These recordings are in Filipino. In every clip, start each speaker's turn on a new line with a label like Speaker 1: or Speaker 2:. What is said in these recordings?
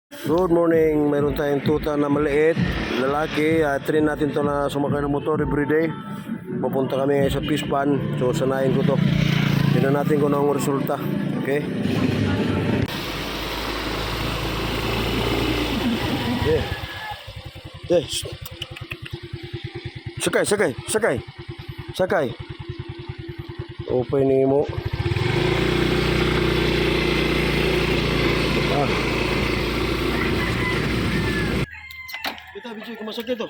Speaker 1: Good morning, mayroon tayong tuta na maliit, lalaki. Train natin to na sumakay ng motor everyday. Pupunta kami ngayon sa fish pond. So sanayin ko to. Tingnan natin kung ano ang resulta. Okay? Okay. Okay. Sakay. Open ni mo. Kita bici kumasakit to.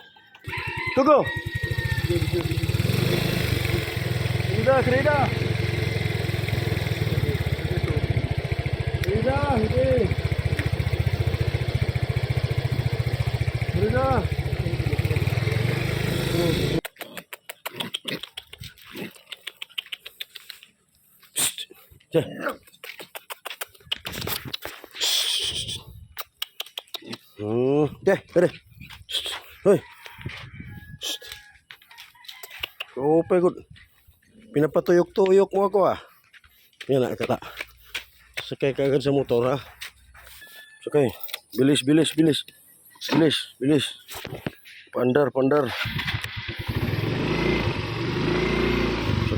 Speaker 1: Tugo. Kerida. Tara. Hoy. Ope good. Pinapatuyok-tuyok mo ako ah. Yan na, kata. Sakay ka agad sa motor ha. Sakay. Bilis. Pandar.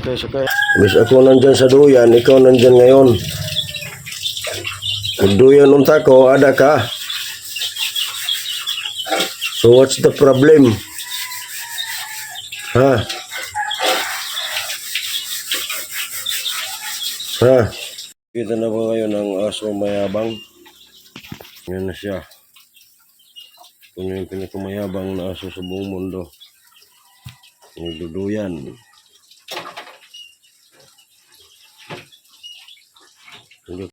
Speaker 1: Sakay. Bis ako nandyan sa duyan, ikaw nandyan ngayon. Duyan unta ko, ada ka. So what's the problem? Ha? Kita na ba ngayon ang aso mayabang? Yan na siya. Ito na yung pinakamayabang na aso sa buong mundo. Nagduduyan.